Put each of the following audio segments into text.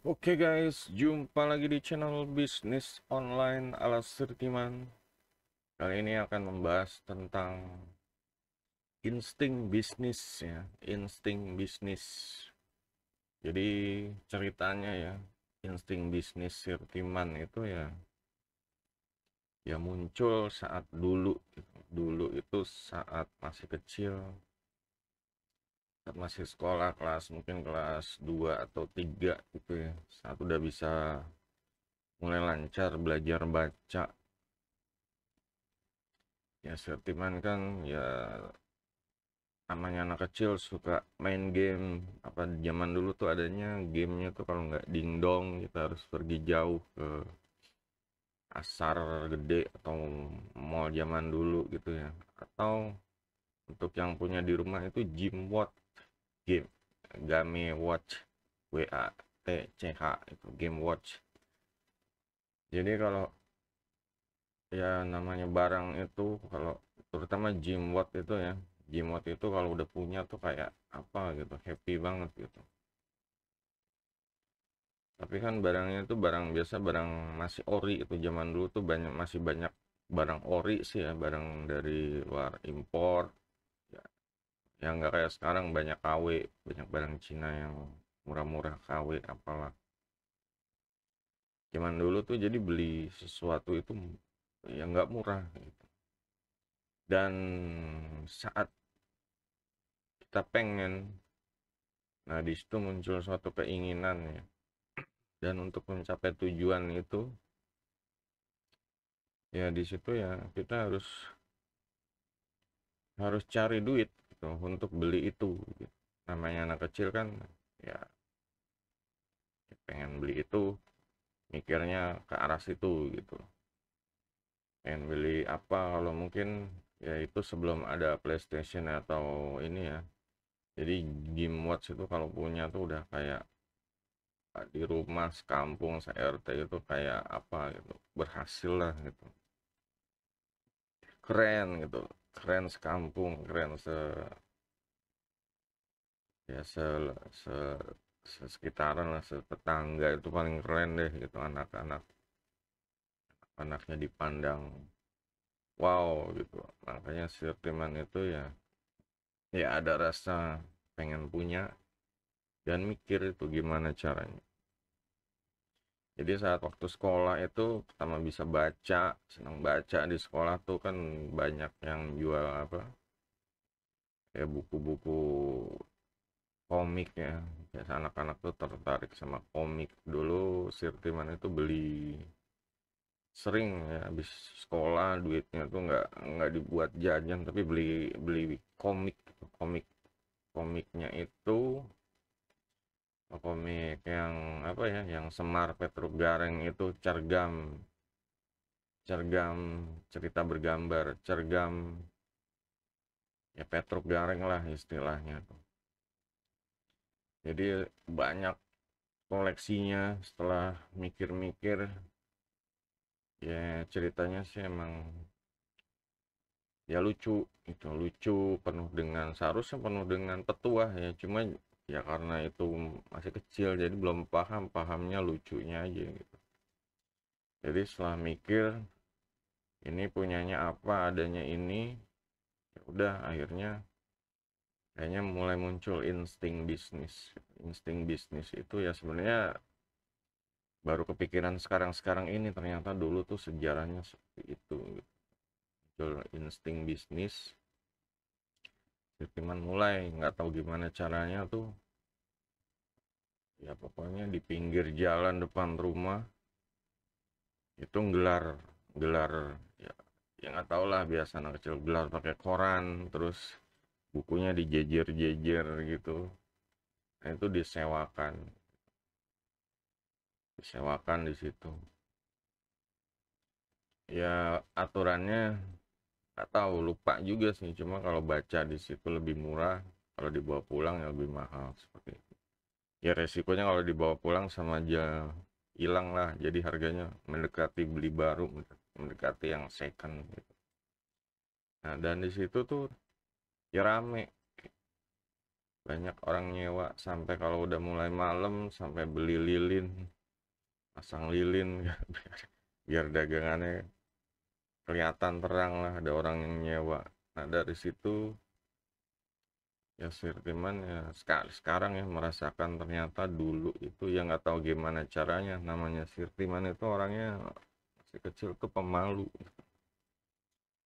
Oke guys, jumpa lagi di channel bisnis online ala Sirtiman. Kali ini akan membahas tentang insting bisnis ya, insting bisnis. Jadi ceritanya ya, insting bisnis Sirtiman itu ya muncul saat dulu gitu. Dulu itu saat masih kecil, saat masih sekolah mungkin kelas 2 atau 3 gitu ya. Saat udah bisa mulai lancar belajar baca. Ya Sirtiman kan ya namanya anak kecil suka main game. Apa zaman dulu tuh adanya gamenya tuh kalau nggak dingdong kita harus pergi jauh ke pasar gede atau mall zaman dulu gitu ya. Atau untuk yang punya di rumah itu Gym Watch game, Game Watch, WATCH itu Game Watch. Jadi kalau ya namanya barang itu, kalau terutama Gym Watch itu ya, Gym Watch itu kalau udah punya tuh kayak apa gitu, happy banget gitu. Tapi kan barangnya itu barang biasa, barang masih ori. Itu zaman dulu tuh masih banyak barang ori sih ya, barang dari luar impor ya. Yang nggak kayak sekarang banyak KW, banyak barang Cina yang murah-murah, KW apalah. Zaman dulu tuh jadi beli sesuatu itu ya nggak murah gitu. Dan saat kita pengen, nah di situ muncul suatu keinginan ya. Dan untuk mencapai tujuan itu ya di situ ya kita harus harus cari duit gitu untuk beli itu gitu. Namanya anak kecil kan ya pengen beli itu, mikirnya ke arah situ gitu. Pengen beli apa, kalau mungkin ya itu sebelum ada PlayStation atau ini ya. Jadi Game Watch itu kalau punya tuh udah kayak di rumah sekampung se-RT itu kayak apa gitu, berhasil lah gitu, keren gitu, keren sekampung, keren ya se sekitaran lah, setetangga itu paling keren deh gitu. Anak-anak anaknya dipandang wow gitu. Makanya Sirtiman itu ya ada rasa pengen punya dan mikir itu gimana caranya. Jadi saat waktu sekolah itu pertama bisa baca, senang baca. Di sekolah tuh kan banyak yang jual apa ya, buku-buku komik ya. Biasa anak-anak tuh tertarik sama komik. Dulu Sirtiman itu beli sering ya, habis sekolah duitnya tuh nggak dibuat jajan, tapi beli beli komik gitu. Komiknya itu komik yang apa ya, yang Semar Petruk Gareng itu, cergam cergam cerita bergambar, cergam ya Petruk Gareng lah istilahnya tuh. Jadi banyak koleksinya. Setelah mikir-mikir ya ceritanya sih emang ya lucu, itu lucu, penuh dengan, seharusnya penuh dengan petuah ya, cuma ya karena itu masih kecil jadi belum paham, pahamnya lucunya aja gitu. Jadi setelah mikir ini punyanya apa, adanya ini, ya udah akhirnya kayaknya mulai muncul insting bisnis. Insting bisnis itu ya sebenarnya baru kepikiran sekarang-sekarang ini, ternyata dulu tuh sejarahnya seperti itu gitu. Muncul insting bisnis. Cuman mulai nggak tahu gimana caranya tuh, ya pokoknya di pinggir jalan depan rumah itu gelar gelar ya, ya nggak tau lah, biasa anak kecil gelar pakai koran, terus bukunya dijejer-jejer gitu. Nah itu disewakan di situ. Ya aturannya nggak tahu, lupa juga sih, cuma kalau baca di situ lebih murah, kalau dibawa pulang ya lebih mahal seperti itu. Ya resikonya kalau dibawa pulang sama aja hilang lah, jadi harganya mendekati beli baru, mendekati yang second gitu. Nah dan di situ tuh ya rame banyak orang nyewa sampai kalau udah mulai malam sampai beli lilin, pasang lilin biar dagangannya kelihatan terang lah, ada orang yang nyewa. Nah dari situ ya Sirtiman ya sekarang ya merasakan ternyata dulu itu yang nggak tahu gimana caranya, namanya Sirtiman itu orangnya masih kecil tuh pemalu,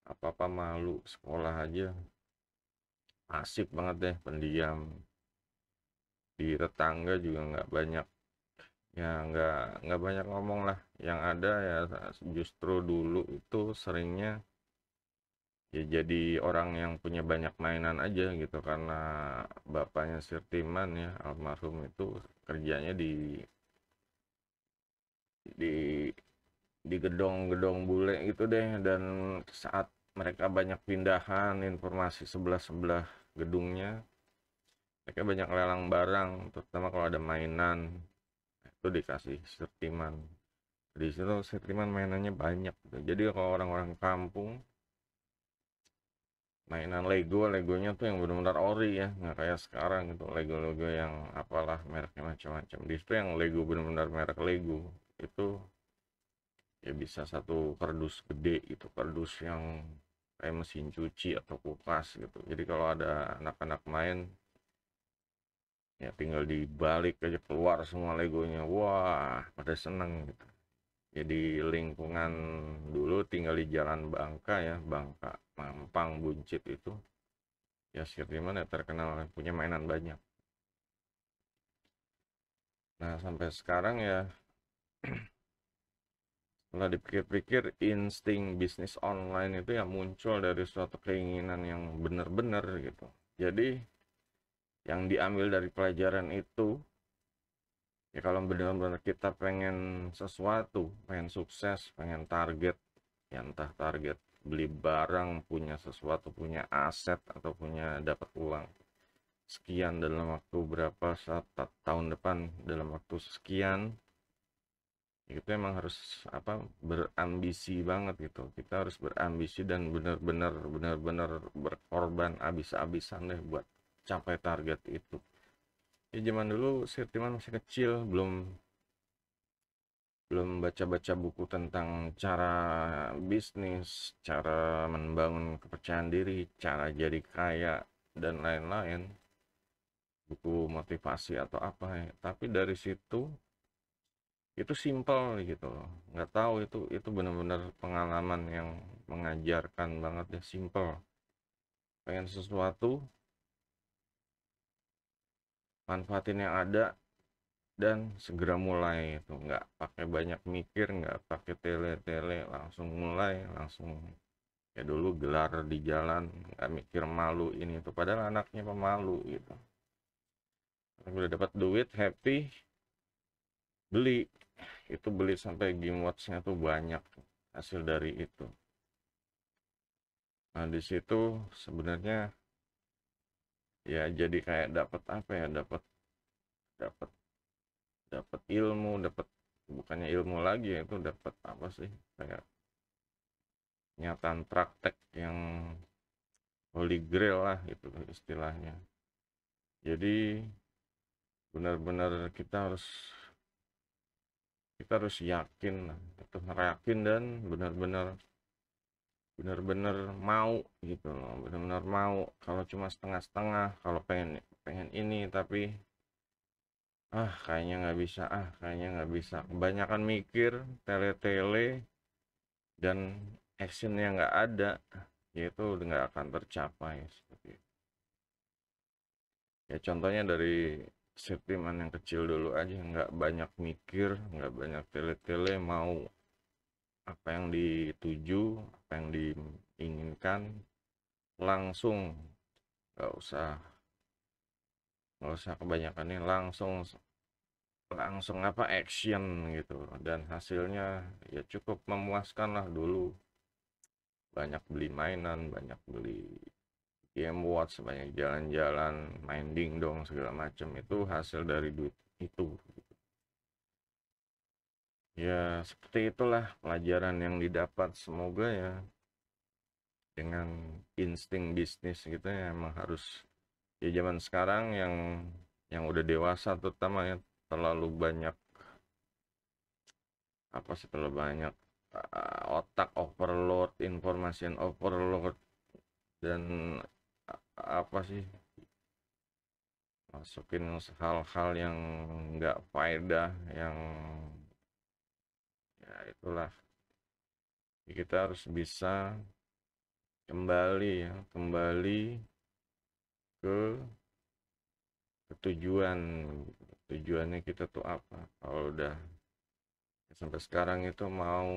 apa-apa malu, sekolah aja asik banget deh, pendiam, di tetangga juga nggak banyak, ya nggak banyak ngomong lah, yang ada ya justru dulu itu seringnya ya jadi orang yang punya banyak mainan aja gitu, karena bapaknya Sirtiman ya almarhum itu kerjanya di di gedong-gedong bule gitu deh, dan saat mereka banyak pindahan informasi sebelah-sebelah gedungnya, mereka banyak lelang barang, terutama kalau ada mainan itu dikasih Sirtiman. Di situ Sirtiman mainannya banyak gitu. Jadi kalau orang-orang kampung mainan Legonya tuh yang benar-benar ori ya, nggak kayak sekarang gitu Lego yang apalah mereknya macam-macam. Di situ yang Lego benar-benar merek Lego itu ya bisa satu kardus gede gitu, kardus yang kayak mesin cuci atau kulkas gitu. Jadi kalau ada anak-anak main ya tinggal dibalik aja keluar semua Legonya, wah pada seneng gitu. Jadi lingkungan dulu tinggal di Jalan Bangka ya, Bangka Mampang Buncit itu ya, Sirtiman ya terkenal punya mainan banyak. Nah sampai sekarang ya setelah dipikir-pikir, insting bisnis online itu ya muncul dari suatu keinginan yang benar-benar gitu. Jadi yang diambil dari pelajaran itu ya, kalau benar-benar kita pengen sesuatu, pengen sukses, pengen target, ya entah target beli barang, punya sesuatu, punya aset, atau punya dapat uang sekian dalam waktu berapa, saat tahun depan dalam waktu sekian, itu emang harus apa, berambisi banget gitu. Kita harus berambisi dan benar-benar berkorban abis-abisan deh buat capai target itu. Ya zaman dulu Sirtiman masih kecil, belum belum baca-baca buku tentang cara bisnis, cara membangun kepercayaan diri, cara jadi kaya, dan lain-lain, buku motivasi atau apa ya. Tapi dari situ itu simpel gitu loh. Nggak tahu, itu benar-benar pengalaman yang mengajarkan banget ya, simpel. Pengen sesuatu, manfaatin yang ada dan segera mulai itu, nggak pakai banyak mikir, nggak pakai tele-tele, langsung mulai, langsung. Ya dulu gelar di jalan, nggak mikir malu ini itu, padahal anaknya pemalu gitu. Udah dapat duit, happy, beli. Itu beli sampai game watch-nya tuh banyak hasil dari itu. Nah di situ sebenarnya ya jadi kayak dapat apa ya, dapat dapat dapat ilmu, dapat, bukannya ilmu lagi ya, itu dapat apa sih, kayak nyataan praktek yang holy grail lah itu istilahnya. Jadi benar-benar kita harus yakin lah, itu yakin dan benar-benar mau gitu loh, benar-benar mau. Kalau cuma setengah-setengah, kalau pengen pengen ini tapi kayaknya nggak bisa, kebanyakan mikir, tele-tele, dan actionnya nggak ada, yaitu udah nggak akan tercapai seperti itu. Ya contohnya dari Sirtiman yang kecil dulu aja, nggak banyak mikir, nggak banyak tele-tele, mau apa yang dituju, apa yang diinginkan, langsung, nggak usah kebanyakan ini, langsung langsung apa, action gitu, dan hasilnya ya cukup memuaskan lah. Dulu banyak beli mainan, banyak beli game watch, banyak jalan-jalan, main dingdong segala macam, itu hasil dari duit itu. Ya seperti itulah pelajaran yang didapat. Semoga ya dengan insting bisnis gitu ya, emang harus ya zaman sekarang yang udah dewasa terutama ya, terlalu banyak apa sih, terlalu banyak otak overload, information overload, dan apa sih, masukin hal-hal yang nggak faedah, yang ya itulah. Kita harus bisa kembali ke tujuan. Tujuannya kita tuh apa? Kalau udah sampai sekarang itu mau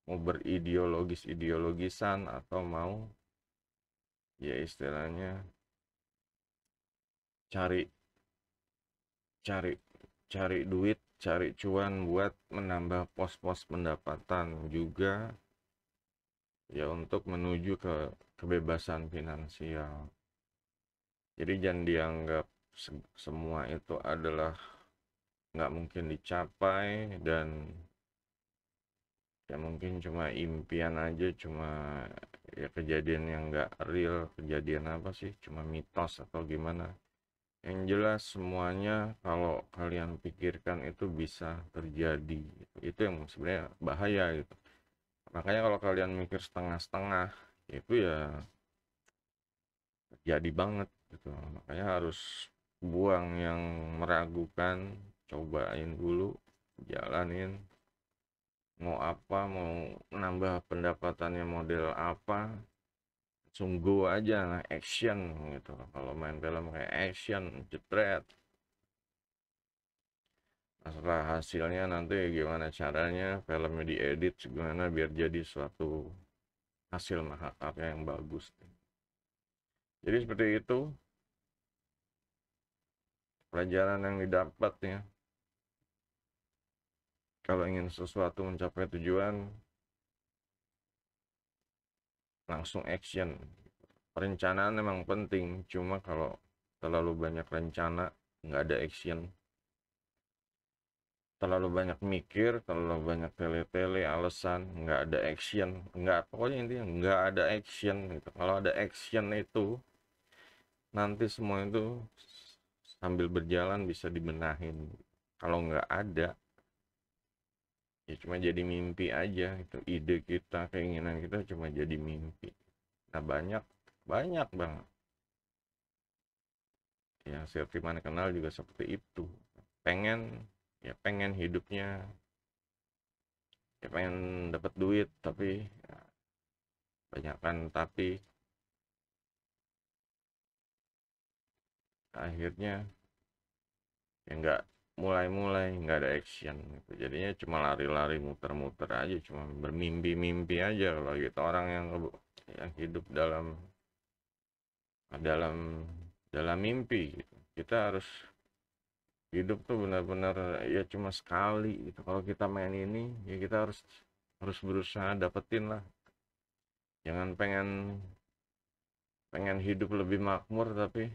berideologisan atau mau ya istilahnya cari cari cari duit, cari cuan buat menambah pos-pos pendapatan juga, ya untuk menuju ke kebebasan finansial. Jadi jangan dianggap semua itu adalah nggak mungkin dicapai, dan ya mungkin cuma impian aja, cuma ya kejadian yang nggak real. Kejadian apa sih, cuma mitos atau gimana. Yang jelas semuanya kalau kalian pikirkan itu bisa terjadi. Itu yang sebenarnya bahaya gitu. Makanya kalau kalian mikir setengah-setengah, itu ya terjadi banget gitu. Makanya harus buang yang meragukan, cobain dulu, jalanin. Mau apa, mau nambah pendapatannya model apa, sungguh aja, nah action gitu. Kalau main film kayak action, jepret. Masalah hasilnya nanti gimana caranya filmnya diedit gimana biar jadi suatu hasil mahakarya yang bagus. Jadi seperti itu pelajaran yang didapat ya. Kalau ingin sesuatu mencapai tujuan, langsung action. Perencanaan memang penting, cuma kalau terlalu banyak rencana, nggak ada action. Terlalu banyak mikir, terlalu banyak tele-tele, alasan, nggak ada action. Nggak, pokoknya intinya nggak ada action gitu. Kalau ada action itu, nanti semua itu sambil berjalan bisa dibenahin. Kalau nggak ada, ya cuma jadi mimpi aja. Itu ide kita, keinginan kita cuma jadi mimpi. Nah banyak, banyak banget. Yang seperti mana kenal juga seperti itu. Pengen, ya pengen hidupnya, ya pengen dapat duit, tapi ya, banyak kan tapi akhirnya ya nggak mulai-mulai, nggak ada action gitu. Jadinya cuma lari-lari muter-muter aja, cuma bermimpi-mimpi aja. Kalau gitu orang yang hidup dalam dalam dalam mimpi gitu. Kita harus hidup tuh benar-benar ya cuma sekali gitu. Kalau kita main ini ya kita harus harus berusaha dapetin lah. Jangan pengen pengen hidup lebih makmur tapi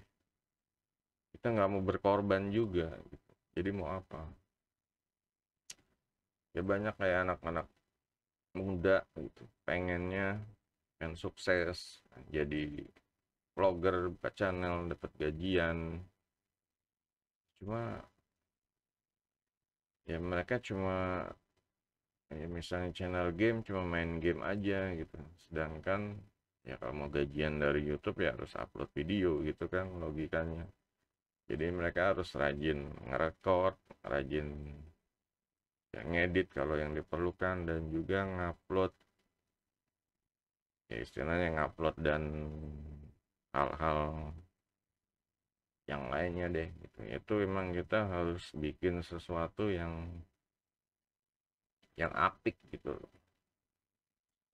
kita nggak mau berkorban juga gitu. Jadi mau apa? Ya banyak kayak anak-anak muda gitu, pengen sukses, jadi vlogger, buka channel, dapat gajian. Cuma ya mereka cuma ya misalnya channel game cuma main game aja gitu. Sedangkan ya kalau mau gajian dari YouTube ya harus upload video gitu kan logikanya. Jadi mereka harus rajin ngerekord, rajin ya ngedit kalau yang diperlukan, dan juga ngupload, ya istilahnya ngupload dan hal-hal yang lainnya deh gitu. Itu memang kita harus bikin sesuatu yang apik gitu.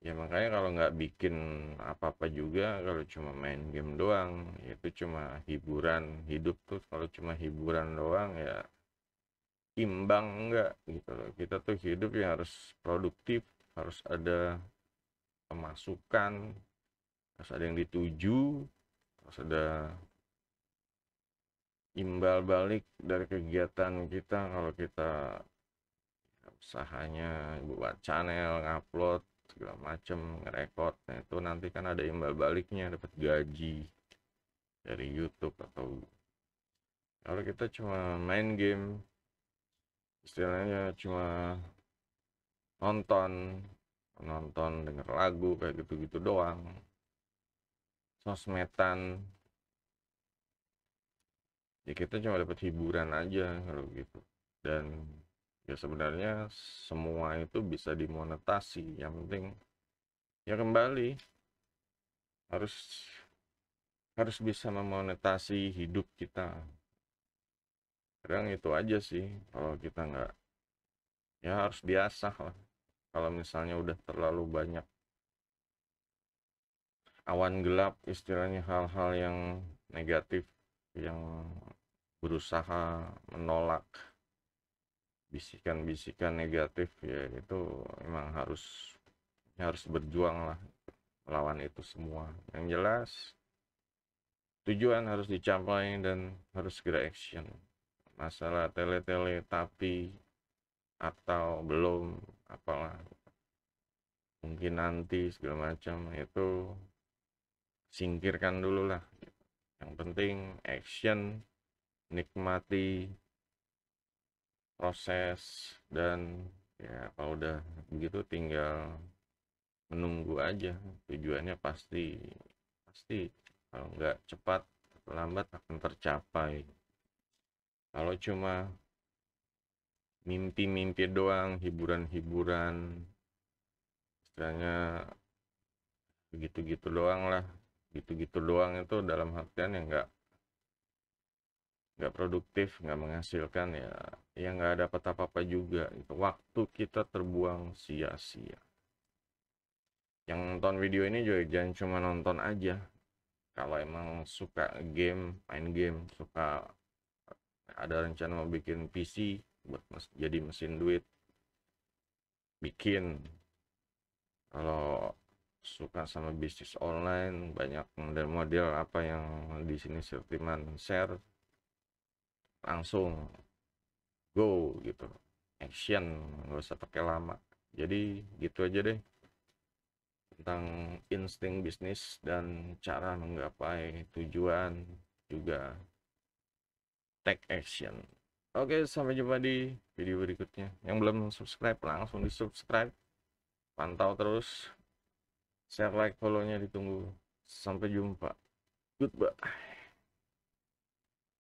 Ya makanya kalau nggak bikin apa-apa juga, kalau cuma main game doang, itu cuma hiburan. Hidup tuh kalau cuma hiburan doang ya imbang enggak gitu loh. Kita tuh hidup ya harus produktif, harus ada pemasukan, harus ada yang dituju, harus ada imbal balik dari kegiatan kita. Kalau kita usahanya buat channel, ngupload segala macem, ngerekord, nah itu nanti kan ada imbal baliknya, dapat gaji. dari YouTube. Atau kalau kita cuma main game, istilahnya cuma nonton nonton denger lagu kayak gitu-gitu doang, sosmedan, ya kita cuma dapat hiburan aja kalau gitu. Dan ya sebenarnya semua itu bisa dimonetasi, yang penting ya kembali harus harus bisa memonetasi hidup kita. Kadang itu aja sih, kalau kita nggak, ya harus diasah lah. Kalau misalnya udah terlalu banyak awan gelap, istilahnya hal-hal yang negatif, yang berusaha menolak bisikan-bisikan negatif, ya itu memang harus berjuang lah melawan itu semua. Yang jelas tujuan harus dicapai dan harus segera action. Masalah tele-tele tapi atau belum, apalah mungkin nanti segala macam, itu singkirkan dulu lah. Yang penting action, nikmati proses, dan ya kalau udah begitu tinggal menunggu aja. Tujuannya pasti pasti kalau nggak cepat lambat akan tercapai. Kalau cuma mimpi-mimpi doang, hiburan-hiburan, istilahnya begitu-gitu doang lah, gitu-gitu doang itu dalam artian yang nggak produktif, nggak menghasilkan, ya nggak dapat apa-apa juga itu, waktu kita terbuang sia-sia. Yang nonton video ini juga jangan cuma nonton aja. Kalau emang suka game, main game, suka ada rencana mau bikin PC buat jadi mesin duit, bikin. Kalau suka sama bisnis online, banyak model-model apa yang di sini Sirtiman share, langsung go gitu, action, nggak usah pakai lama. Jadi gitu aja deh tentang insting bisnis dan cara menggapai tujuan, juga take action. Oke, sampai jumpa di video berikutnya. Yang belum subscribe langsung di subscribe, pantau terus, share, like, follow-nya ditunggu. Sampai jumpa, goodbye.